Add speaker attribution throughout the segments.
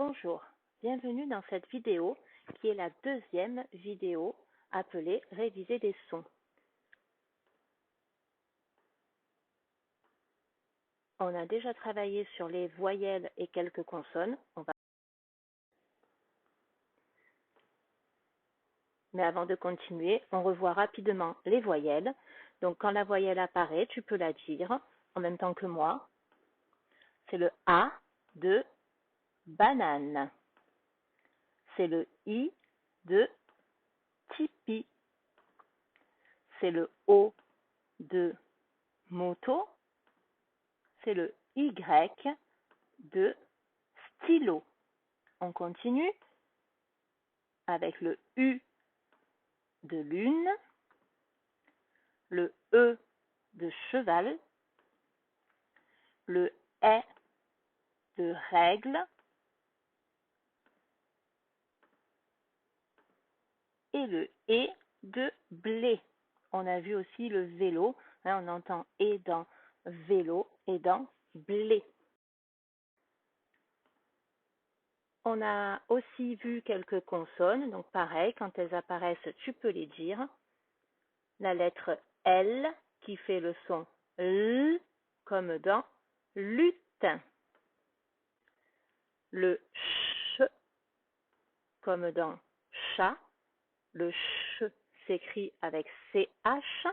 Speaker 1: Bonjour, bienvenue dans cette vidéo qui est la deuxième vidéo appelée Réviser des sons. On a déjà travaillé sur les voyelles et quelques consonnes. Mais avant de continuer, on revoit rapidement les voyelles. Donc quand la voyelle apparaît, tu peux la dire en même temps que moi. C'est le A de banane. C'est le I de tipi. C'est le O de moto. C'est le Y de stylo. On continue avec le U de lune, le E de cheval, le E de règle et le E de blé. On a vu aussi le vélo, on entend et dans vélo et dans blé. On a aussi vu quelques consonnes, donc pareil, quand elles apparaissent, tu peux les dire. La lettre L qui fait le son L comme dans lutin. Le ch comme dans chat. Le ch s'écrit avec CH.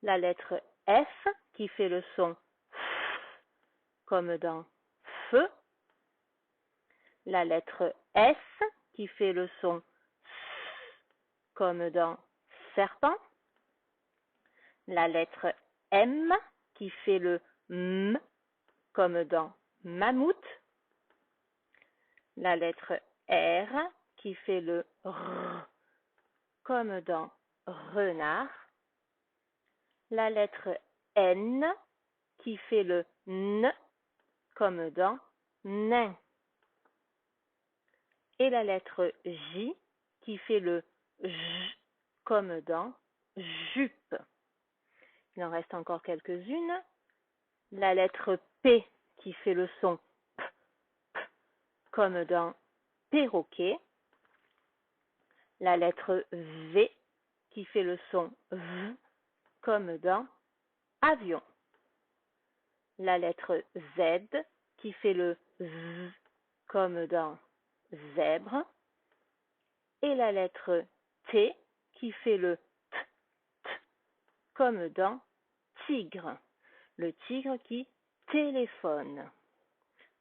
Speaker 1: La lettre F qui fait le son F comme dans feu. La lettre S qui fait le son S comme dans serpent. La lettre M qui fait le M comme dans mammouth. La lettre R qui fait le R comme dans renard. La lettre N qui fait le N comme dans nain. Et la lettre J qui fait le J comme dans jupe. Il en reste encore quelques-unes. La lettre P qui fait le son P, P comme dans perroquet. La lettre V qui fait le son V comme dans avion. La lettre Z qui fait le Z comme dans zèbre. Et la lettre T qui fait le T, T comme dans tigre. Le tigre qui téléphone.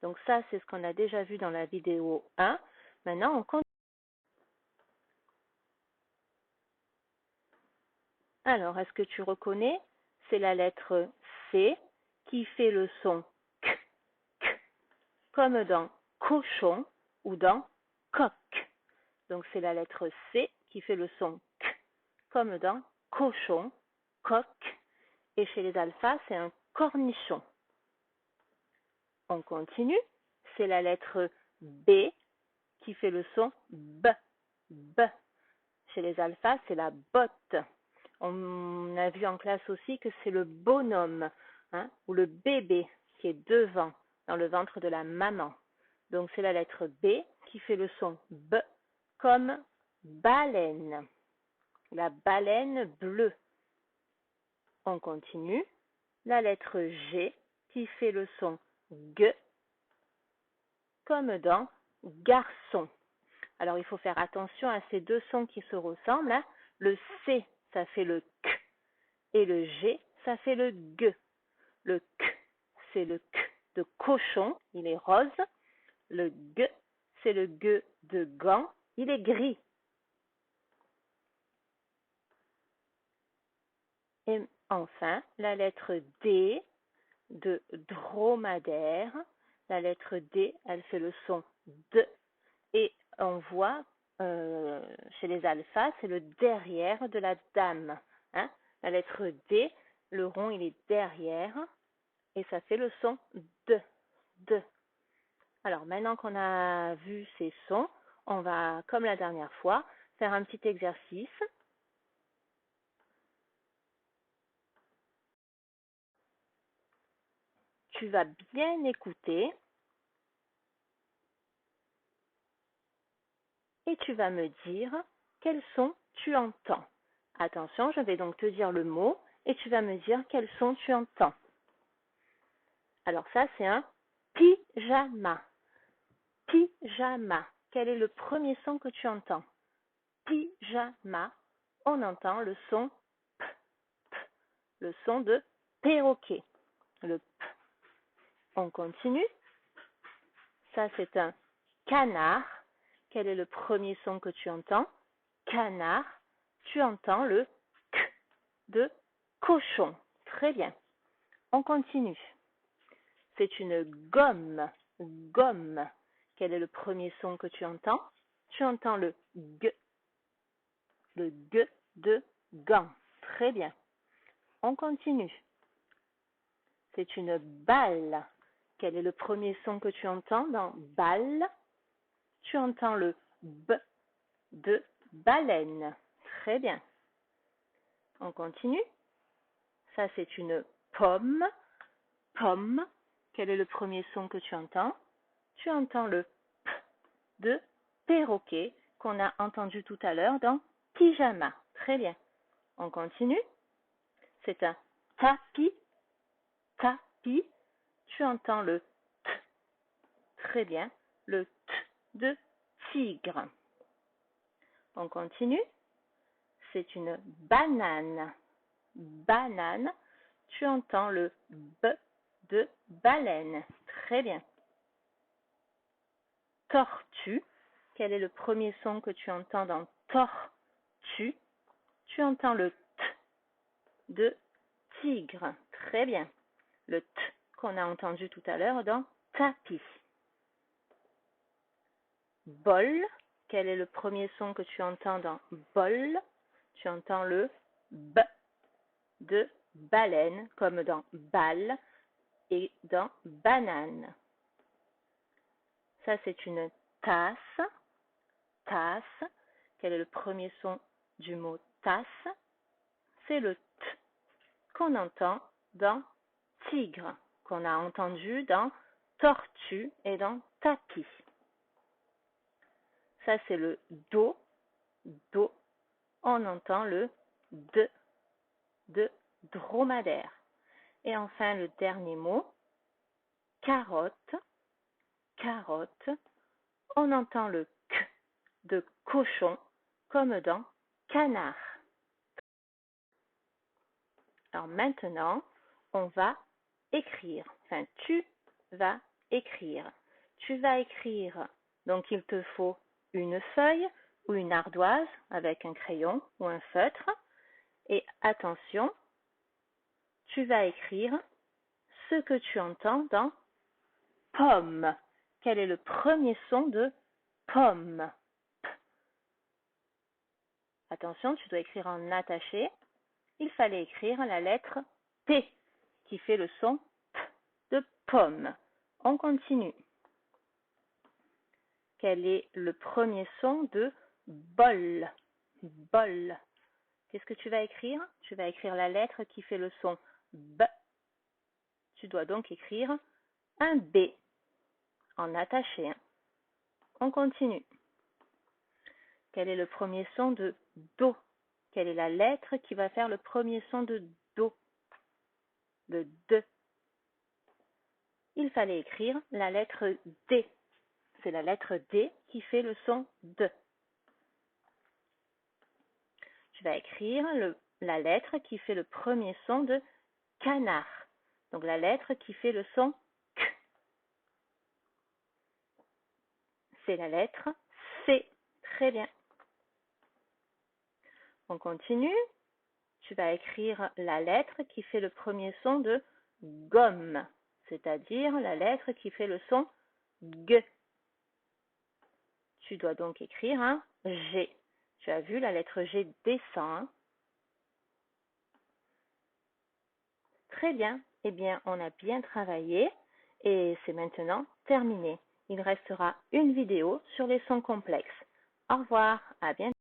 Speaker 1: Donc ça, c'est ce qu'on a déjà vu dans la vidéo 1. Maintenant, on continue. Alors, est-ce que tu reconnais? C'est la lettre C qui fait le son K, K, comme dans cochon ou dans coq. Donc, c'est la lettre C qui fait le son K, comme dans cochon, coq. Et chez les alphas, c'est un cornichon. On continue. C'est la lettre B qui fait le son B, B. Chez les alphas, c'est la botte. On a vu en classe aussi que c'est le bonhomme, ou le bébé qui est devant, dans le ventre de la maman. Donc c'est la lettre B qui fait le son B comme baleine. La baleine bleue. On continue. La lettre G qui fait le son G comme dans garçon. Alors il faut faire attention à ces deux sons qui se ressemblent. Le C, ça fait le K, et le G, ça fait le G. Le K, c'est le K de cochon, il est rose. Le G, c'est le G de gant, il est gris. Et enfin, la lettre D de dromadaire. La lettre D, elle fait le son D. Et on voit chez les alphas, c'est le derrière de la dame. La lettre D, le rond, il est derrière. Et ça fait le son D. D. Alors, maintenant qu'on a vu ces sons, on va, comme la dernière fois, faire un petit exercice. Tu vas bien écouter et tu vas me dire quel son tu entends. Attention, je vais donc te dire le mot et tu vas me dire quel son tu entends. Alors ça, c'est un pyjama. Pyjama. Quel est le premier son que tu entends? Pyjama. On entend le son P, P, le son de perroquet. Le P. On continue. Ça, c'est un canard. Quel est le premier son que tu entends? Canard. Tu entends le K de cochon. Très bien. On continue. C'est une gomme. Gomme. Quel est le premier son que tu entends? Tu entends le G. Le G de gant. Très bien. On continue. C'est une balle. Quel est le premier son que tu entends dans balle? Tu entends le B de baleine. Très bien. On continue. Ça, c'est une pomme. Pomme. Quel est le premier son que tu entends? Tu entends le P de perroquet qu'on a entendu tout à l'heure dans pyjama. Très bien. On continue. C'est un tapis. Tapis. Tu entends le T. Très bien. Le T de tigre. On continue. C'est une banane. Banane. Tu entends le B de baleine. Très bien. Tortue. Quel est le premier son que tu entends dans tortue? Tu entends le T de tigre. Très bien. Le T qu'on a entendu tout à l'heure dans tapis. Bol. Quel est le premier son que tu entends dans bol? Tu entends le B de baleine, comme dans balle et dans banane. Ça, c'est une tasse. Tasse. Quel est le premier son du mot tasse? C'est le T qu'on entend dans tigre, qu'on a entendu dans tortue et dans tapis. Ça, c'est le do. Do. On entend le D de dromadaire. Et enfin, le dernier mot, carotte. Carotte. On entend le K de cochon, comme dans canard. Alors maintenant, on va écrire. Enfin, tu vas écrire. Tu vas écrire. Donc, il te faut une feuille ou une ardoise avec un crayon ou un feutre. Et attention, tu vas écrire ce que tu entends dans pomme. Quel est le premier son de pomme? P. Attention, tu dois écrire en attaché. Il fallait écrire la lettre P qui fait le son P de pomme. On continue. Quel est le premier son de bol? Bol. Qu'est-ce que tu vas écrire? Tu vas écrire la lettre qui fait le son B. Tu dois donc écrire un B en attaché. On continue. Quel est le premier son de do? Quelle est la lettre qui va faire le premier son de do? Le D. Il fallait écrire la lettre D. C'est la lettre D qui fait le son D. Tu vas écrire la lettre qui fait le premier son de canard. Donc la lettre qui fait le son K. C'est la lettre C. Très bien. On continue. Tu vas écrire la lettre qui fait le premier son de gomme, c'est-à-dire la lettre qui fait le son G. Tu dois donc écrire un G. Tu as vu, la lettre G descend. Très bien. Eh bien, on a bien travaillé et c'est maintenant terminé. Il restera une vidéo sur les sons complexes. Au revoir, à bientôt.